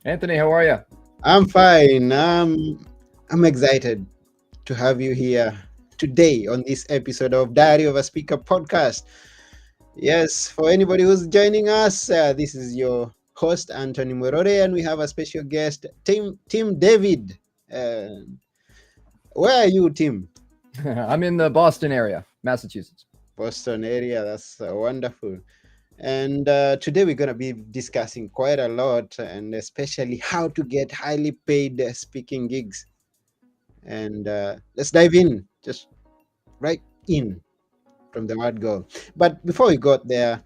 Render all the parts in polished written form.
Anthony, how are you? I'm fine. I'm excited to have you here today on this episode of Diary of a Speaker podcast. Yes, for anybody who's joining us, this is your host Anthony Morore, and we have a special guest, Tim David. Uh, where are you, Tim? I'm in the Boston area, Massachusetts. Boston area. That's wonderful. And today we're going to be discussing quite a lot, and especially how to get highly paid speaking gigs. And let's dive in, just right in from the word go. But before we got there,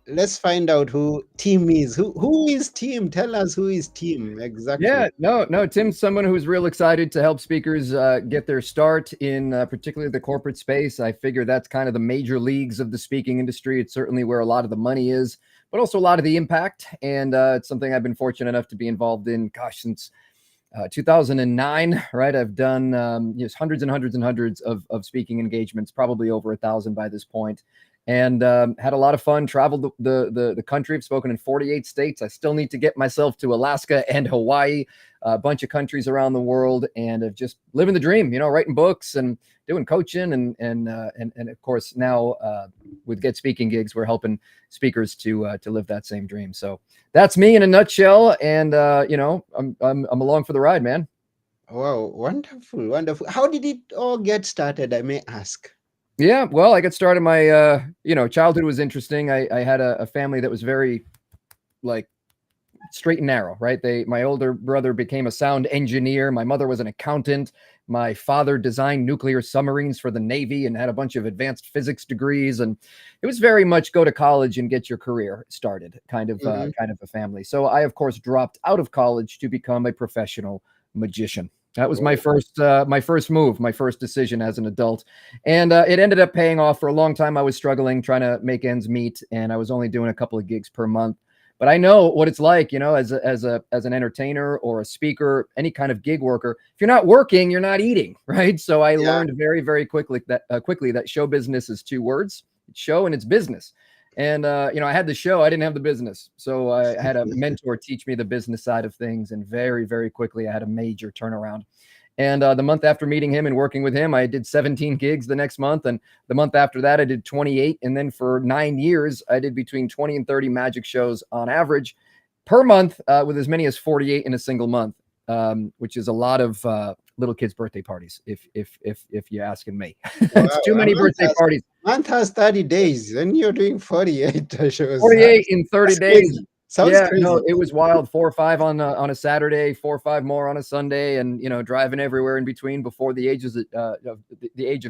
let's find out who Tim is. Who is Tim? Tell us who is Tim exactly. Yeah, no. Tim's someone who's real excited to help speakers get their start in particularly the corporate space. I figure that's kind of the major leagues of the speaking industry. It's certainly where a lot of the money is, but also a lot of the impact. And it's something I've been fortunate enough to be involved in, gosh, since 2009, right? I've done hundreds and hundreds and hundreds of speaking engagements, probably over 1,000 by this point, and had a lot of fun. Traveled the country. I've spoken in 48 states. I still need to get myself to Alaska and Hawaii, a bunch of countries around the world, and of just living the dream. Writing books and doing coaching, and of course now with Get Speaking Gigs, we're helping speakers to live that same dream. So that's me in a nutshell. And I'm along for the ride, man. Wow, wonderful, wonderful. How did it all get started, I may ask? Yeah, well, I got started. My childhood was interesting. I had a family that was very like straight and narrow, right? My older brother became a sound engineer. My mother was an accountant. My father designed nuclear submarines for the Navy and had a bunch of advanced physics degrees. And it was very much go to college and get your career started Mm-hmm. kind of a family. So I, of course, dropped out of college to become a professional magician. That was Oh, my first move, my first decision as an adult, and it ended up paying off. For a long time, I was struggling, trying to make ends meet, and I was only doing a couple of gigs per month. But I know what it's like, as an entertainer or a speaker, any kind of gig worker. If you're not working, you're not eating, right? So I yeah. learned very, very quickly that show business is two words: it's show and it's business. And I had the show, I didn't have the business, so I had a mentor teach me the business side of things, and very, very quickly I had a major turnaround. And the month after meeting him and working with him, I did 17 gigs the next month. And the month after that, I did 28. And then for 9 years, I did between 20 and 30 magic shows on average per month, with as many as 48 in a single month, which is a lot of little kids' birthday parties, if you're asking me. Wow, It's too many birthday parties. month has 30 days, and you're doing 48 shows. 48 in 30 That's days. crazy. Sounds Yeah, no, crazy. it was wild. 4 or 5 on a Saturday, 4 or 5 more on a Sunday, and driving everywhere in between before the age of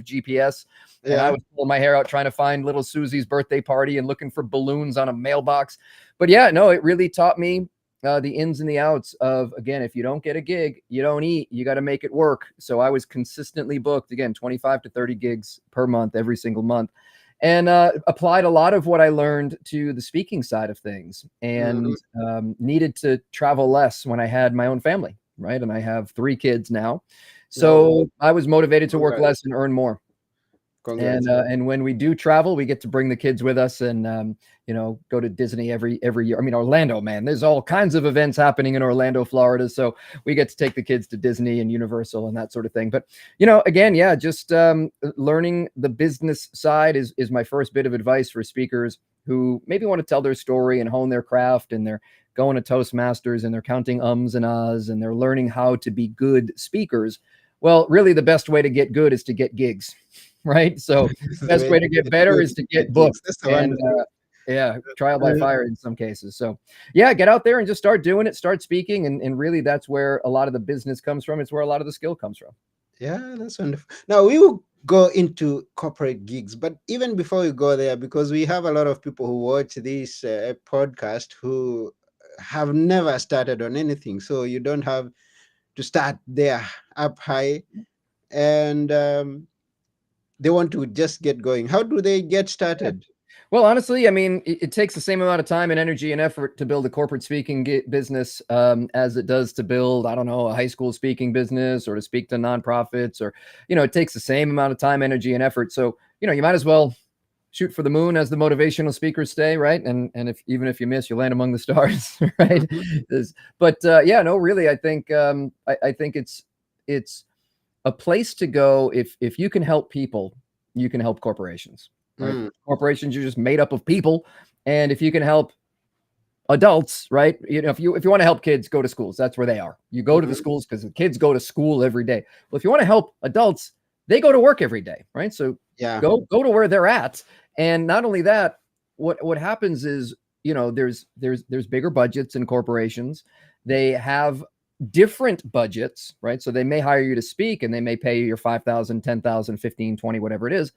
GPS. And I Yeah. was pulling my hair out trying to find little Susie's birthday party and looking for balloons on a mailbox. But yeah, no, it really taught me the ins and the outs of, again, if you don't get a gig, you don't eat. You got to make it work. So I was consistently booked, again, 25 to 30 gigs per month, every single month, and applied a lot of what I learned to the speaking side of things, Mhm. and needed to travel less when I had my own family, right? And I have 3 kids now. No, So I was motivated to work congrats. less and earn more. Congrats. And when we do travel, we get to bring the kids with us, and go to Disney every year. I mean, Orlando, man, there's all kinds of events happening in Orlando, Florida, so we get to take the kids to Disney and Universal and that sort of thing. But again, yeah, just learning the business side is my first bit of advice for speakers who maybe want to tell their story and hone their craft, and they're going to Toastmasters and they're counting ums and ahs and they're learning how to be good speakers. Well, really, the best way to get good is to get gigs, right? So This is the best way way to to get get better good is to at get gigs. booked. That's a And wonderful. yeah, trial by Uh, fire in some cases. So yeah, get out there and just start doing it, start speaking. And really that's where a lot of the business comes from. It's where a lot of the skill comes from. yeah, that's wonderful. Now we will go into corporate gigs, but even before we go there, because we have a lot of people who watch this podcast who have never started on anything, so you don't have to start there up high, and they want to just get going. How do they get Yeah. started? Well, honestly, I mean, it takes the same amount of time and energy and effort to build a corporate speaking business as it does to build, I don't know, a high school speaking business or to speak to nonprofits, or, it takes the same amount of time, energy, and effort. So, you might as well shoot for the moon, as the motivational speakers say, right? And if even if you miss, you land among the stars, right? But yeah, no, really, I think I think it's a place to go if you can help people, you can help corporations, right? Mm. Corporations are just made up of people, and if you can help adults, right? You know, if you want to help kids go to schools, that's where they are. You go to the schools because the kids go to school every day. Well, if you want to help adults, they go to work every day, right? So Yeah. go to where they're at. And not only that, what happens is, you know, there's bigger budgets in corporations. They have different budgets, right? So they may hire you to speak and they may pay you your 5,000, 10,000, 15, 20, whatever it is,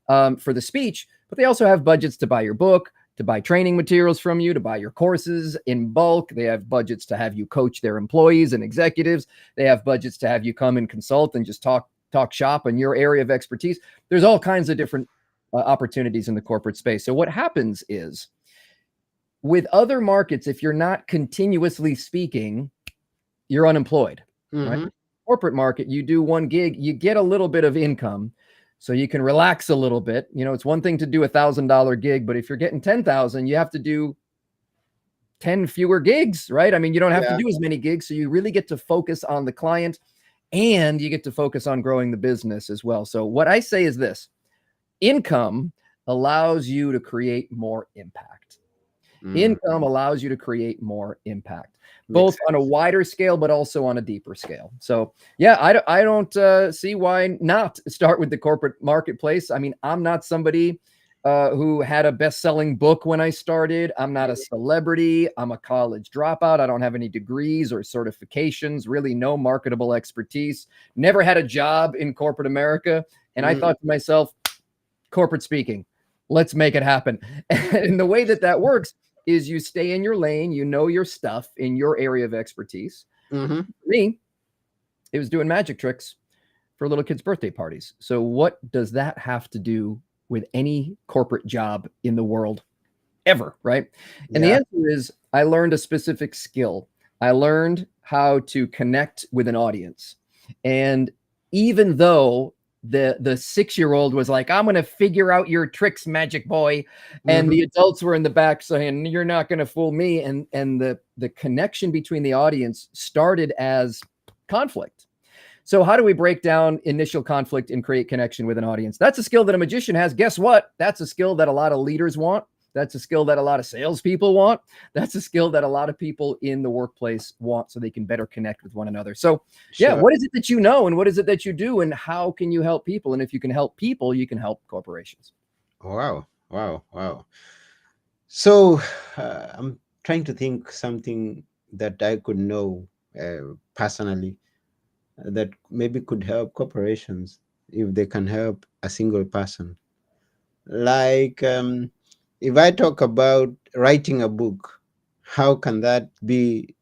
for the speech, but they also have budgets to buy your book, to buy training materials from you, to buy your courses in bulk. They have budgets to have you coach their employees and executives. They have budgets to have you come and consult and just talk shop in your area of expertise. There's all kinds of different opportunities in the corporate space. So what happens is, with other markets, if you're not continuously speaking, you're unemployed, right? Corporate market, you do one gig, you get a little bit of income, so you can relax a little bit. You know, it's one thing to do $1,000 gig, but if you're getting 10,000, you have to do 10 fewer gigs, right? I mean, you don't have to do as many gigs, so you really get to focus on the client, and you get to focus on growing the business as well. So what I say is this: income allows you to create more impact. Income allows you to create more impact, both on a wider scale, but also on a deeper scale. So yeah, I don't see why not start with the corporate marketplace. I mean, I'm not somebody who had a best-selling book when I started. I'm not a celebrity. I'm a college dropout. I don't have any degrees or certifications, really no marketable expertise, never had a job in corporate America. And I thought to myself, corporate speaking, let's make it happen. And the way that works is you stay in your lane, you know your stuff in your area of expertise. For me, it was doing magic tricks for little kids' birthday parties. So what does that have to do with any corporate job in the world ever, right? And the answer is, I learned a specific skill. I learned how to connect with an audience. And even though the 6-year-old was like, I'm going to figure out your tricks, magic boy. And the adults were in the back saying, you're not going to fool me. And the connection between the audience started as conflict. So how do we break down initial conflict and create connection with an audience? That's a skill that a magician has. Guess what? That's a skill that a lot of leaders want. That's a skill that a lot of salespeople want. That's a skill that a lot of people in the workplace want, so they can better connect with one another. So yeah, what is it that you know, and what is it that you do, and how can you help people? And if you can help people, you can help corporations. Wow. So I'm trying to think something that I could know personally that maybe could help corporations if they can help a single person. Like, if I talk about writing a book, how can that be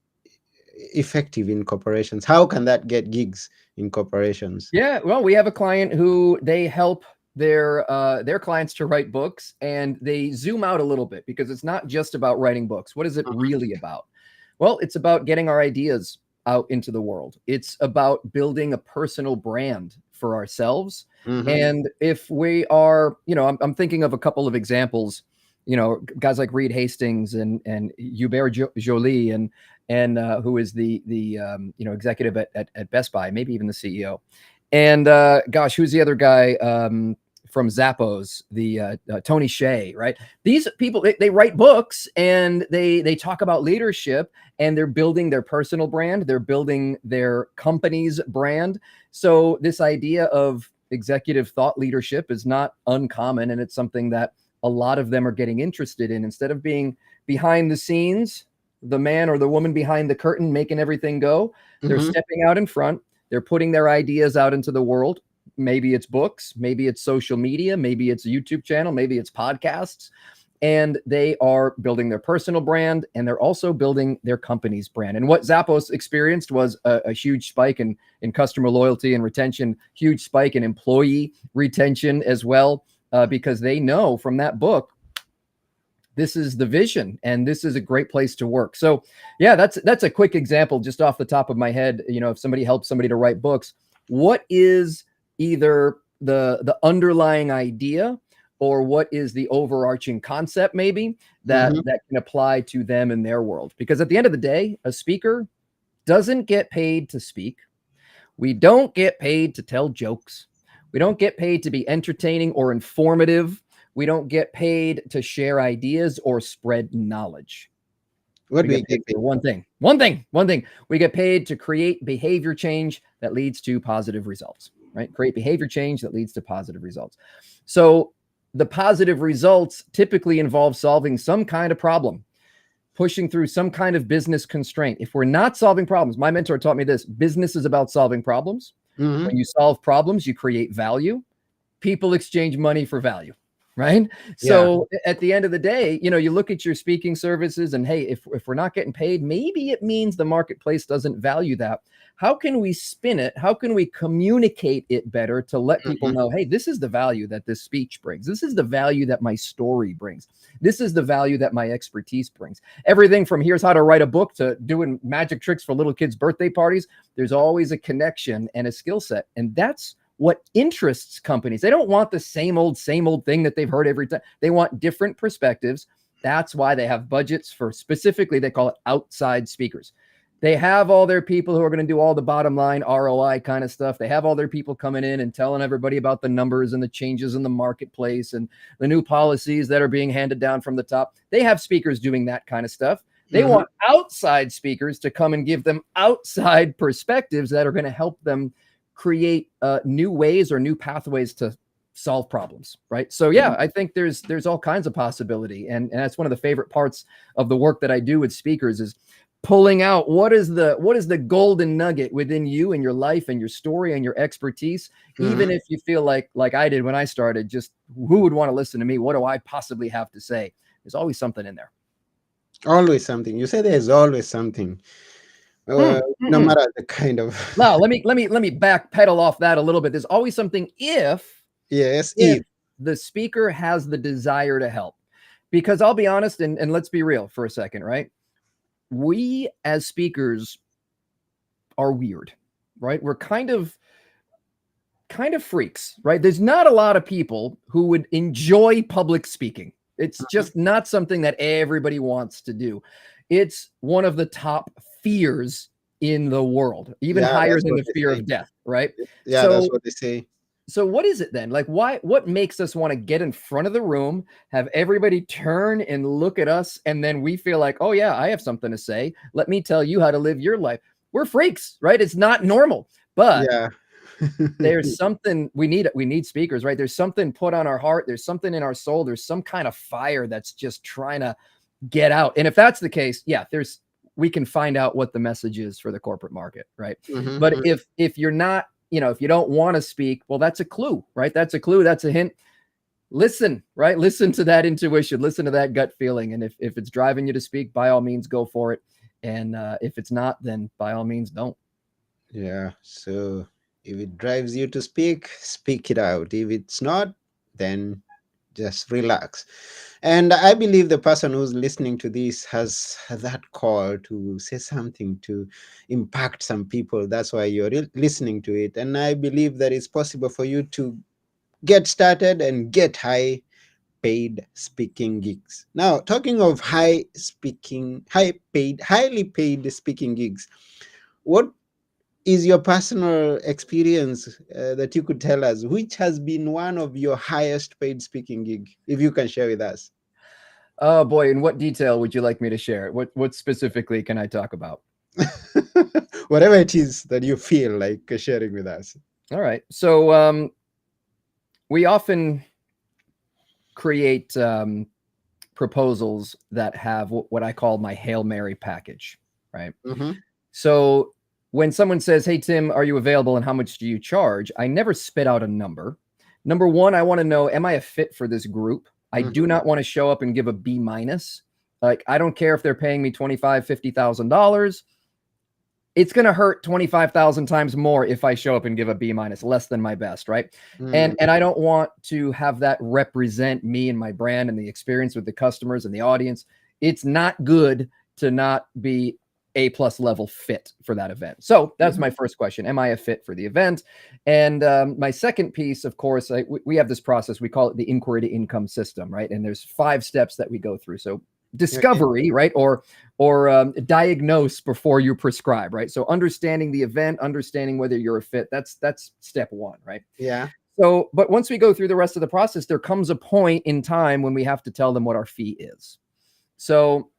effective in corporations? How can that get gigs in corporations? Yeah, well, we have a client who they help their clients to write books, and they zoom out a little bit, because it's not just about writing books. What is it really about? Well, it's about getting our ideas out into the world. It's about building a personal brand for ourselves. And if we are, you know, I'm thinking of a couple of examples, you know, guys like Reed Hastings and Hubert Joly and who is the you know, executive at Best Buy, maybe even the CEO. And gosh, who's the other guy from Zappos, the Tony Hsieh, right? These people, they write books, and they talk about leadership, and they're building their personal brand. They're building their company's brand. So this idea of executive thought leadership is not uncommon, and it's something that a lot of them are getting interested in. Instead of being behind the scenes, the man or the woman behind the curtain making everything go, they're stepping out in front. They're putting their ideas out into the world. Maybe it's books, maybe it's social media, maybe it's a YouTube channel, maybe it's podcasts. And they are building their personal brand, and they're also building their company's brand. And what Zappos experienced was a huge spike in customer loyalty and retention, huge spike in employee retention as well, because they know from that book, this is the vision, and this is a great place to work. So yeah, that's a quick example just off the top of my head. You know, if somebody helps somebody to write books, what is either the underlying idea, or what is the overarching concept maybe that Mhm. that can apply to them in their world. Because at the end of the day, a speaker doesn't get paid to speak. We don't get paid to tell jokes. We don't get paid to be entertaining or informative. We don't get paid to share ideas or spread knowledge. What We do we get paid get paid for for? one thing. We get paid to create behavior change that leads to positive results, right? Create behavior change that leads to positive results. So the positive results typically involve solving some kind of problem, pushing through some kind of business constraint. If we're not solving problems, my mentor taught me this: business is about solving problems. Mhm. When you solve problems, you create value. People exchange money for value, right? Yeah. So at the end of the day, you look at your speaking services and hey, if we're not getting paid, maybe it means the marketplace doesn't value that. How can we spin it? How can we communicate it better to let people Mhm. know, hey, this is the value that this speech brings. This is the value that my story brings. This is the value that my expertise brings. Everything from here's how to write a book to doing magic tricks for little kids' birthday parties. There's always a connection and a skill set. And that's what interests companies. They don't want the same old thing that they've heard every time. They want different perspectives. That's why they have budgets for, specifically, they call it outside speakers. They have all their people who are going to do all the bottom line ROI kind of stuff. They have all their people coming in and telling everybody about the numbers and the changes in the marketplace and the new policies that are being handed down from the top. They have speakers doing that kind of stuff. They Mhm. want outside speakers to come and give them outside perspectives that are going to help them create new ways or new pathways to solve problems, right? So yeah, I think there's all kinds of possibility, and that's one of the favorite parts of the work that I do with speakers is pulling out what is the golden nugget within you and your life and your story and your expertise. Even Mhm. if you feel like I did when I started, just who would want to listen to me? What do I possibly have to say? There's always something in there. Always something. You say there's always something. No Mm-mm. matter the kind of Now let me backpedal off that a little bit. There's always something yes, if if. the speaker has the desire to help. Because I'll be honest, and let's be real for a second, right? We as speakers are weird, right? We're kind of freaks, right? There's not a lot of people who would enjoy public speaking. It's Mhm. just not something that everybody wants to do. It's one of the top fears in the world, even Yeah, higher that's than what the they fear say. of death, right? Yeah, that's So what they say. so what is it then? Like what makes us want to get in front of the room, have everybody turn and look at us, and then we feel like, oh yeah, I have something to say. Let me tell you how to live your life. We're freaks, right? It's not normal. But Yeah. there's something we need speakers, right? There's something put on our heart, there's something in our soul, there's some kind of fire that's just trying to get out. And if that's the case, yeah, we can find out what the message is for the corporate market, right? Mhm, But mhm. if you're not, if you don't want to speak, well, that's a clue, right? That's a clue, that's a hint. Listen, right? Listen to that intuition, listen to that gut feeling. And if it's driving you to speak, by all means go for it. And if it's not, then by all means don't. Yeah. So if it drives you to speak, speak it out. If it's not, then just relax. And I believe the person who's listening to this has that call to say something to impact some people. That's why you're listening to it. And I believe that it's possible for you to get started and get paid speaking gigs. Now, talking of highly paid speaking gigs, what is your personal experience that you could tell us, which has been one of your highest paid speaking gig, if you can share with us? Oh boy, in what detail would you like me to share? What specifically can I talk about? Whatever it is that you feel like sharing with us. All right. So we often create proposals that have what I call my Hail Mary package, right? Mm-hmm. So when someone says, "Hey Tim, are you available and how much do you charge?" I never spit out a number. Number one, I want to know, am I a fit for this group? I do Mm-hmm. not want to show up and give a B minus. Like, I don't care if they're paying me $25,000, $50,000. It's going to hurt 25,000 times more if I show up and give a B minus, less than my best, right? Mm. And I don't want to have that represent me and my brand and the experience with the customers and the audience. It's not good to not be A+ level fit for that event. So that's my first question. Am I a fit for the event? And my second piece, of course, we have this process. We call it the inquiry to income system, right? And there's 5 steps that we go through. So discovery, right? Or diagnose before you prescribe, right? So understanding the event, understanding whether you're a fit, that's step 1, right? Yeah. So, but once we go through the rest of the process, there comes a point in time when we have to tell them what our fee is. So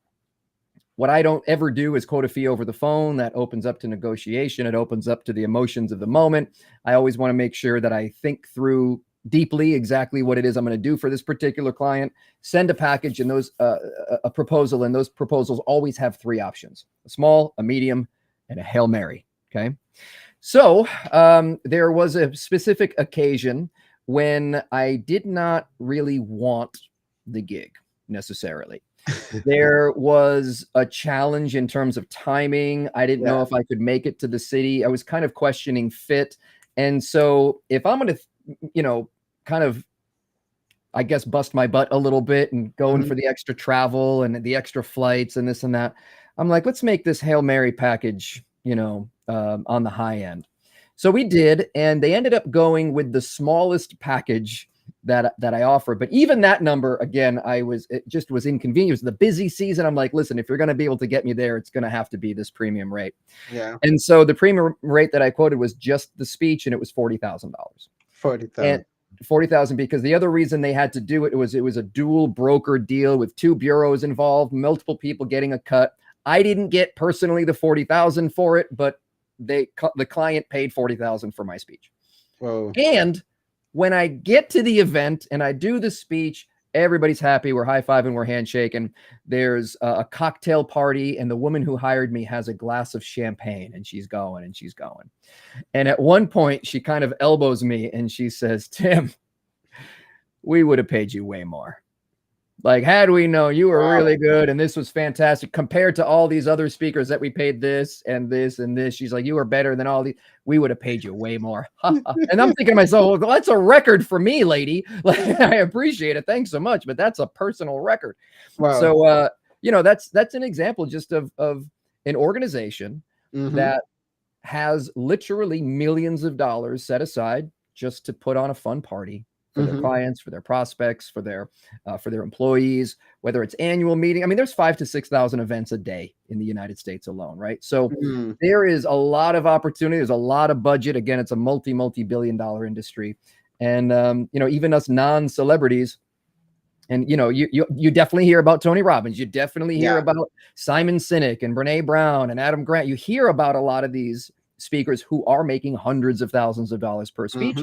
what I don't ever do is quote a fee over the phone. That opens up to negotiation. It opens up to the emotions of the moment. I always want to make sure that I think through deeply exactly what it is I'm going to do for this particular client, send a package and those a proposal, and those proposals always have 3 options: a small, a medium, and a Hail Mary. Okay. So there was a specific occasion when I did not really want the gig necessarily. There was a challenge in terms of timing. I didn't know if I could make it to the city. I was kind of questioning fit. And so if I'm going to, kind of, I guess, bust my butt a little bit and go in for the extra travel and the extra flights and this and that, I'm like, let's make this Hail Mary package, on the high end. So we did, and they ended up going with the smallest package that I offer. But even that number, again, it just was inconvenient. It was the busy season. I'm like, listen, if you're going to be able to get me there, it's going to have to be this premium rate. Yeah. And so the premium rate that I quoted was just the speech, and it was $40,000. $40,000 because the other reason they had to do it was a dual broker deal with 2 bureaus involved, multiple people getting a cut. I didn't get personally the $40,000 for it, but the client paid $40,000 for my speech. Whoa. And when I get to the event and I do the speech, everybody's happy. We're high-fiving, we're handshaking. There's a cocktail party, and the woman who hired me has a glass of champagne, and she's going and she's going. And at one point, she kind of elbows me and she says, "Tim, we would have paid you way more. Like, had we known you were really good and this was fantastic compared to all these other speakers that we paid this and this and this." She's like, "You were better than all these. We would have paid you way more." And I'm thinking to myself, well, that's a record for me, lady. Like, I appreciate it. Thanks so much. But that's a personal record. Wow. So, that's an example just of an organization that has literally millions of dollars set aside just to put on a fun party for their clients, for their prospects, for their employees, whether it's annual meeting. I mean, there's 5,000 to 6,000 events a day in the United States alone, right? So there is a lot of opportunity. There's a lot of budget. Again, it's a multi-billion-dollar industry. And, even us non-celebrities, and, you definitely hear about Tony Robbins. You definitely hear about Simon Sinek and Brene Brown and Adam Grant. You hear about a lot of these speakers who are making hundreds of thousands of dollars per speech.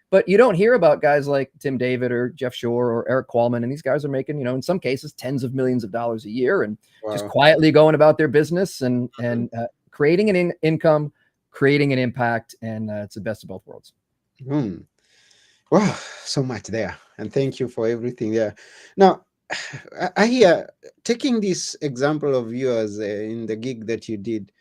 But you don't hear about guys like Tim David or Jeff Shore or Eric Qualman. And these guys are making, in some cases, tens of millions of dollars a year, and just quietly going about their business and creating an income, creating an impact. And it's the best of both worlds. Wow, so much there. And thank you for everything there. Now, I hear, taking this example of yours in the gig that you did,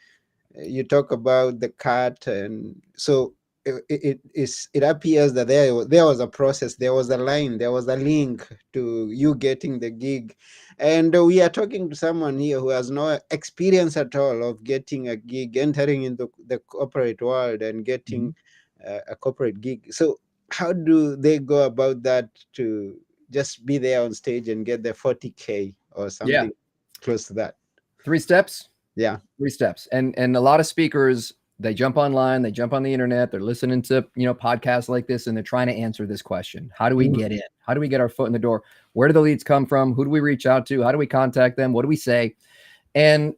you talk about the cut. And so it appears that there was a process, there was a line, there was a link to you getting the gig. And we are talking to someone here who has no experience at all of getting a gig, entering into the corporate world and getting a corporate gig. So how do they go about that to just be there on stage and get the 40K or something close to that? 3 steps. Yeah. 3 steps. And a lot of speakers, they jump online, they jump on the internet, they're listening to, podcasts like this, and they're trying to answer this question. How do we get in? How do we get our foot in the door? Where do the leads come from? Who do we reach out to? How do we contact them? What do we say? And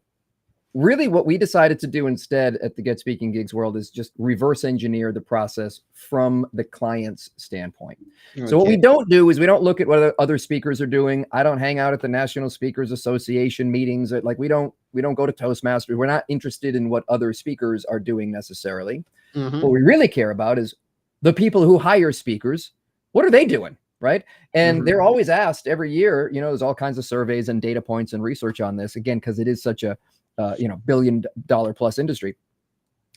really what we decided to do instead at the Get Speaking Gigs world is just reverse engineer the process from the client's standpoint. So what we don't do is we don't look at what other speakers are doing. I don't hang out at the National Speakers Association meetings. Like we don't go to Toastmasters. We're not interested in what other speakers are doing necessarily. What we really care about is the people who hire speakers. What are they doing? Right. And they're always asked every year, there's all kinds of surveys and data points and research on this, again, because it is such a $1 billion+ industry.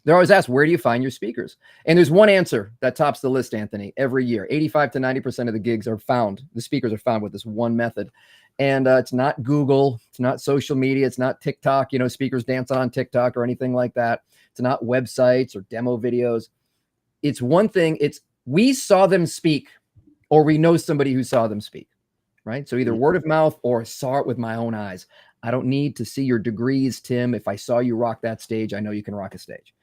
They're always asked, where do you find your speakers? And there's one answer that tops the list, Anthony, every year. 85 to 90% of the gigs are found. The speakers are found with this one method. And it's not Google. It's not social media. It's not TikTok, speakers dancing on TikTok or anything like that. It's not websites or demo videos. It's one thing. It's we saw them speak, or we know somebody who saw them speak, right? So either word of mouth or saw it with my own eyes. I don't need to see your degrees, Tim. If I saw you rock that stage, I know you can rock a stage.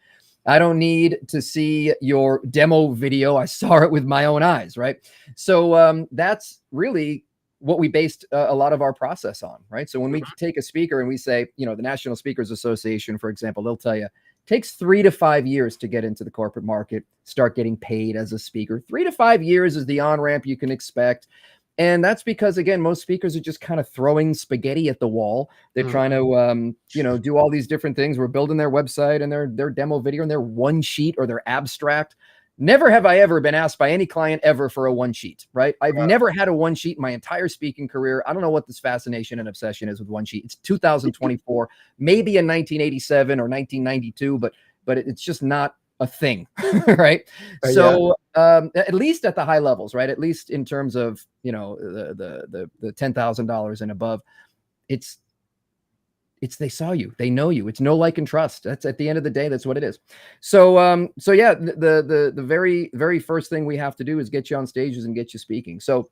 I don't need to see your demo video. I saw it with my own eyes, right? So that's really what we based a lot of our process on, right? So when we take a speaker and we say, the National Speakers Association, for example, they'll tell you, it takes 3 to 5 years to get into the corporate market, start getting paid as a speaker. 3 to 5 years is the on-ramp you can expect. And that's because, again, most speakers are just kind of throwing spaghetti at the wall. They're trying to, do all these different things. We're building their website and their demo video and their one sheet or their abstract. Never have I ever been asked by any client ever for a one sheet, right? I've never had a one sheet in my entire speaking career. I don't know what this fascination and obsession is with one sheet. It's 2024, maybe in 1987 or 1992, but it's just not a thing, right? So at least at the high levels, right? At least in terms of, the $10,000 and above, it's they saw you, they know you. It's know, like, and trust. That's at the end of the day, that's what it is. So yeah, the very, very first thing we have to do is get you on stages and get you speaking. So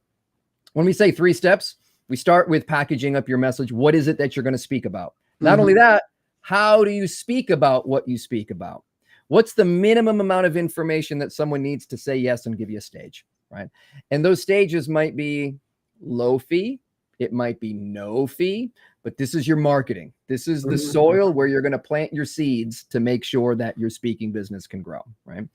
when we say 3 steps, we start with packaging up your message. What is it that you're going to speak about? Not only that, how do you speak about what you speak about? What's the minimum amount of information that someone needs to say yes and give you a stage, right? And those stages might be low fee. It might be no fee, but this is your marketing. This is the soil where you're going to plant your seeds to make sure that your speaking business can grow, right?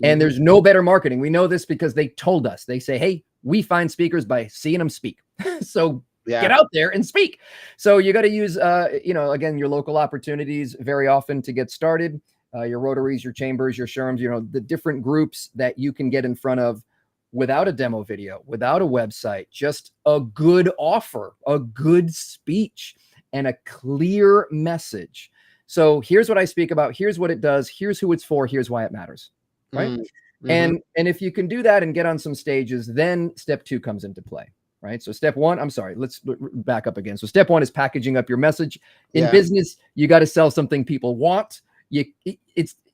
And there's no better marketing. We know this because they told us. They say, hey, we find speakers by seeing them speak. So get out there and speak. So you got to use, again, your local opportunities very often to get started. Your Rotaries, your Chambers, your SHRMs, the different groups that you can get in front of without a demo video, without a website, just a good offer, a good speech, and a clear message. So here's what I speak about. Here's what it does. Here's who it's for. Here's why it matters, right? And if you can do that and get on some stages, then step 2 comes into play, right? So step 1, I'm sorry, let's back up again. So step 1 is packaging up your message. In business, you got to sell something people want. You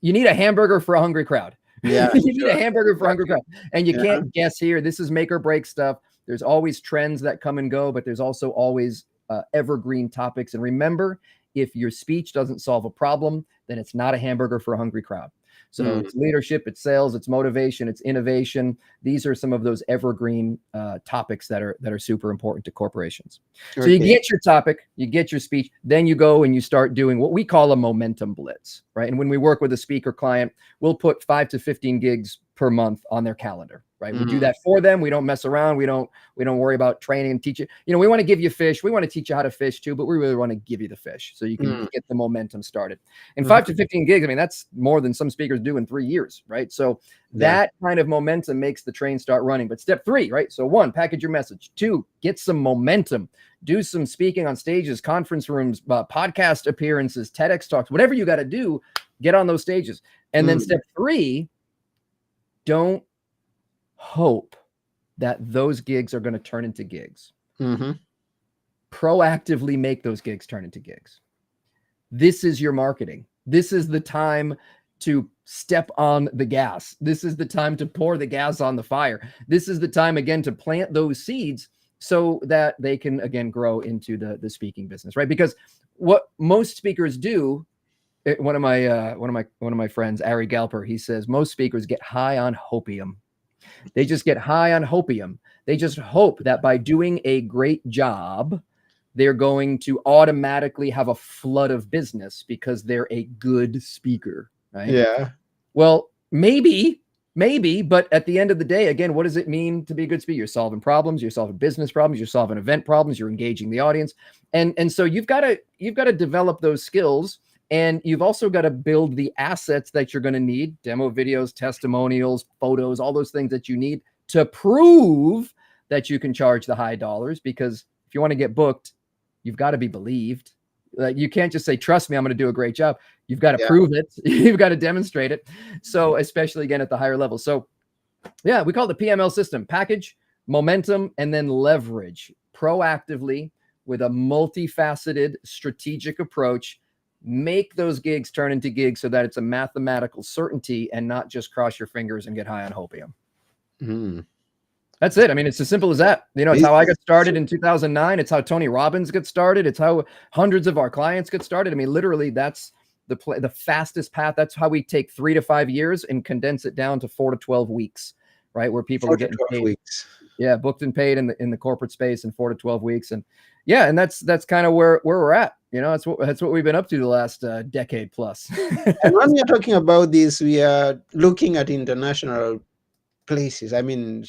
need a hamburger for a hungry crowd. Yeah, you need a hamburger for a hungry crowd, and you can't guess here. This is make or break stuff. There's always trends that come and go, but there's also always evergreen topics. And remember, if your speech doesn't solve a problem, then it's not a hamburger for a hungry crowd. So it's leadership, it's sales, it's motivation, it's innovation. These are some of those evergreen topics that are super important to corporations. So you get your topic, you get your speech, then you go and you start doing what we call a momentum blitz, right? And when we work with a speaker client, we'll put 5 to 15 gigs per month on their calendar, right? We do that for them. We don't mess around. We don't worry about training and teaching. We want to give you fish. We want to teach you how to fish too, but we really want to give you the fish so you can get the momentum started. And 5 to 15 gigs, I mean, that's more than some speakers do in 3 years, right? So that kind of momentum makes the train start running. But step 3, right? So 1, package your message. 2, get some momentum. Do some speaking on stages, conference rooms, podcast appearances, TEDx talks, whatever you got to do, get on those stages. And then step 3, don't hope that those gigs are going to turn into gigs. Proactively make those gigs turn into gigs. This is your marketing. This is the time to step on the gas. This is the time to pour the gas on the fire. This is the time, again, to plant those seeds so that they can, again, grow into the speaking business, right? Because what most speakers do, one of my friends, Ari Galper, he says most speakers get high on hopium. They just get high on hopium. They just hope that by doing a great job, they're going to automatically have a flood of business because they're a good speaker, right? Yeah. Well, maybe, but at the end of the day, again, what does it mean to be a good speaker? You're solving problems, you're solving business problems, you're solving event problems, you're engaging the audience. And so you've got to develop those skills. And you've also got to build the assets that you're going to need, demo videos, testimonials, photos, all those things that you need to prove that you can charge the high dollars. Because if you want to get booked, you've got to be believed. You can't just say, trust me, I'm going to do a great job. You've got to Yeah. prove it. You've got to demonstrate it. So especially again at the higher level. So yeah, we call it the PML system: package, momentum, and then leverage proactively with a multifaceted strategic approach. Make those gigs turn into gigs so that it's a mathematical certainty and not just cross your fingers and get high on hopium. That's it. I mean, it's as simple as that. You know, it's how I got started in 2009. It's how Tony Robbins got started. It's how hundreds of our clients get started. I mean, literally, that's the fastest path. That's how we take 3 to 5 years and condense it down to 4 to 12 weeks, right? Where people are getting paid. Weeks. Yeah, booked and paid in the corporate space in 4 to 12 weeks. And yeah, and that's kind of where we're at. You know, that's what we've been up to the last decade plus. And when we're talking about this, we are looking at international places. I mean,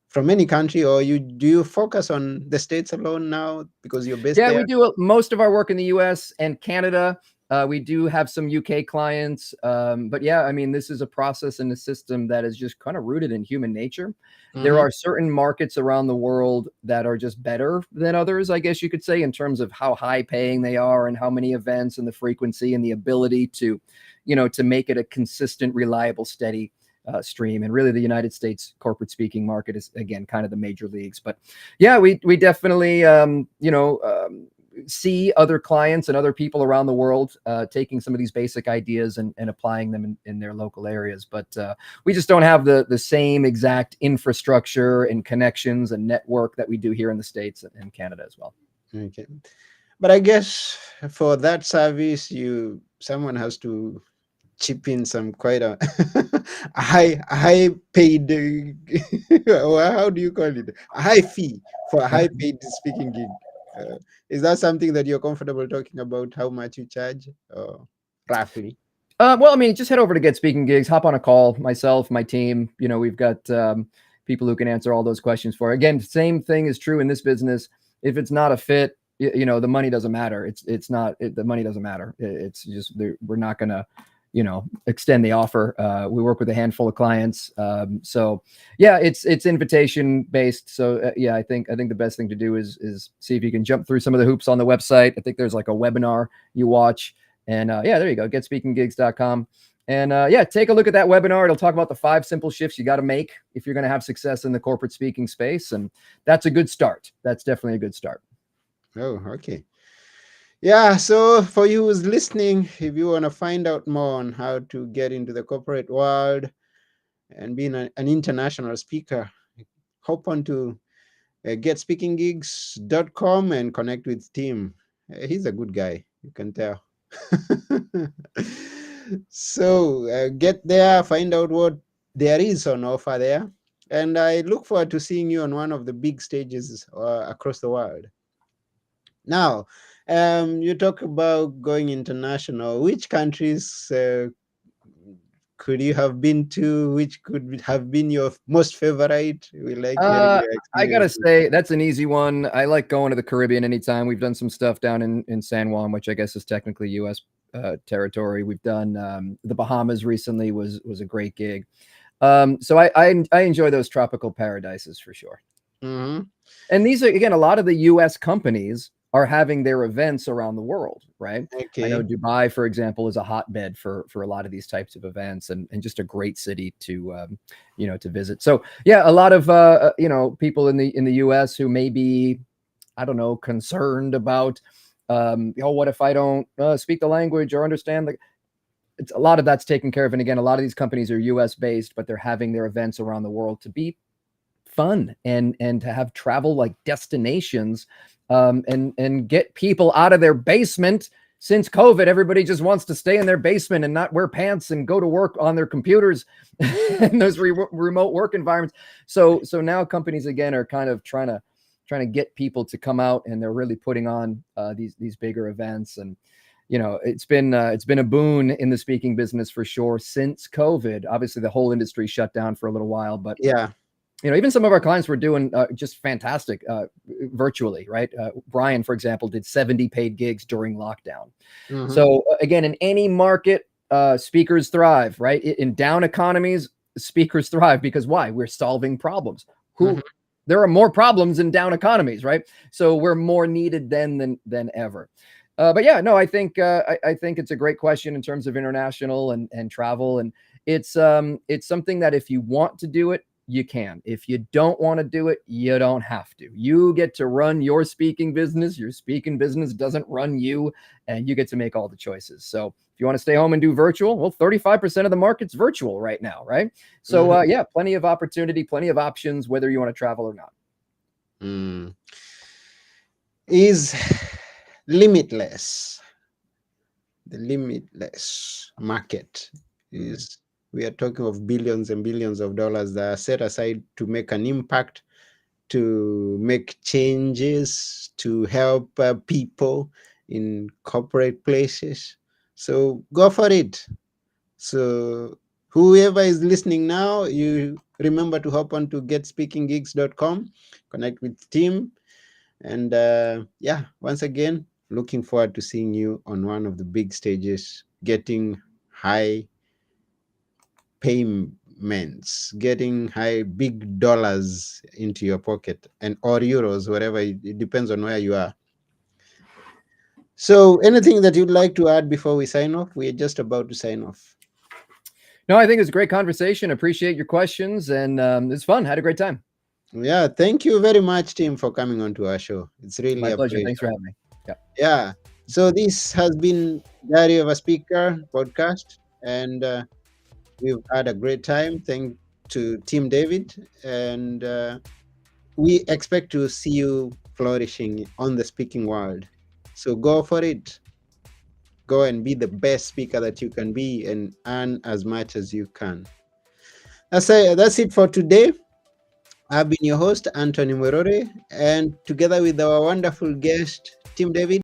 from any country, or do you focus on the States alone now because you're based there? Yeah, we do most of our work in the US and Canada. We do have some UK clients. But yeah, I mean, this is a process and a system that is just kind of rooted in human nature. There are certain markets around the world that are just better than others, I guess you could say, in terms of how high paying they are and how many events and the frequency and the ability to, you know, to make it a consistent, reliable, steady stream. And really the United States corporate speaking market is, again, kind of the major leagues. But yeah, we definitely, see other clients and other people around the world taking some of these basic ideas and applying them in their local areas. But we just don't have the same exact infrastructure and connections and network that we do here in the States and Canada as well. Okay. But I guess for that service, someone has to chip in some quite a high paid or how do you call it, a high fee for a high paid speaking gig. Is that something that you're comfortable talking about, how much you charge roughly? Well, I mean, just head over to Get Speaking Gigs, hop on a call, myself, my team. You know, we've got people who can answer all those questions for. Again, same thing is true in this business. If it's not a fit, you know, the money doesn't matter. The money doesn't matter. It's just, we're not going to, you know, extend the offer. We work with a handful of clients. So yeah, it's invitation based. So yeah, I think the best thing to do is see if you can jump through some of the hoops on the website. I think there's like a webinar you watch, and yeah, there you go. GetSpeakingGigs.com. And yeah, take a look at that webinar. It'll talk about the 5 simple shifts you got to make if you're going to have success in the corporate speaking space. And that's a good start. That's definitely a good start. Oh, okay. Yeah, so for you who's listening, if you want to find out more on how to get into the corporate world and being an international speaker, hop on to getspeakinggigs.com and connect with Tim. He's a good guy, you can tell. So get there, find out what there is on offer there. And I look forward to seeing you on one of the big stages across the world. Now, you talk about going international. Which countries could you have been to? Which could have been your most favorite? We like I gotta say that's an easy one. I like going to the Caribbean anytime. We've done some stuff down in San Juan, which I guess is technically U.S. Territory. We've done the Bahamas recently. Was a great gig. So I enjoy those tropical paradises for sure. And these are, again, a lot of the U.S. companies are having their events around the world, right? Okay. I know Dubai, for example, is a hotbed for a lot of these types of events, and just a great city to to visit. So yeah, a lot of people in the US who may be, I don't know, concerned about what if I don't speak the language or understand a lot of that's taken care of. And again, a lot of these companies are US based, but they're having their events around the world to be fun and to have travel like destinations. And get people out of their basement. Since COVID, everybody just wants to stay in their basement and not wear pants and go to work on their computers in those remote work environments. So now companies again are kind of trying to get people to come out, and they're really putting on these bigger events. And it's been a boon in the speaking business for sure since COVID. Obviously, the whole industry shut down for a little while, but yeah. Even some of our clients were doing just fantastic virtually, right? Brian, for example, did 70 paid gigs during lockdown. So again, in any market, speakers thrive, right? In down economies, speakers thrive because why? We're solving problems. There are more problems in down economies, right? So we're more needed than ever. But yeah, no, I think it's a great question in terms of international and travel, and it's something that if you want to do it, you can. If you don't want to do it, you don't have to. You get to run your speaking business. Your speaking business doesn't run you, and you get to make all the choices. So if you want to stay home and do virtual, well, 35% of the market's virtual right now, right? So yeah, plenty of opportunity, plenty of options, whether you want to travel or not. Is limitless. The limitless market is, we are talking of billions and billions of dollars that are set aside to make an impact, to make changes, to help people in corporate places. So go for it. So whoever is listening now, you remember to hop on to getspeakinggigs.com, connect with Tim, and yeah, once again, looking forward to seeing you on one of the big stages, getting high payments, getting high big dollars into your pocket, and or euros, wherever it depends on where you are. So anything that you'd like to add before we sign off? We're just about to sign off. No, I think it's a great conversation. Appreciate your questions, and it's fun. Had a great time. Yeah, thank you very much, Tim, for coming on to our show. It's really My a pleasure. pleasure. Thanks for having me. Yeah. Yeah. So this has been Diary of a Speaker podcast, and we've had a great time. Thank to Tim David, and we expect to see you flourishing on the speaking world. So go for it. Go and be the best speaker that you can be, and earn as much as you can. That's it for today. I've been your host, Anthony Mwerore, and together with our wonderful guest, Tim David,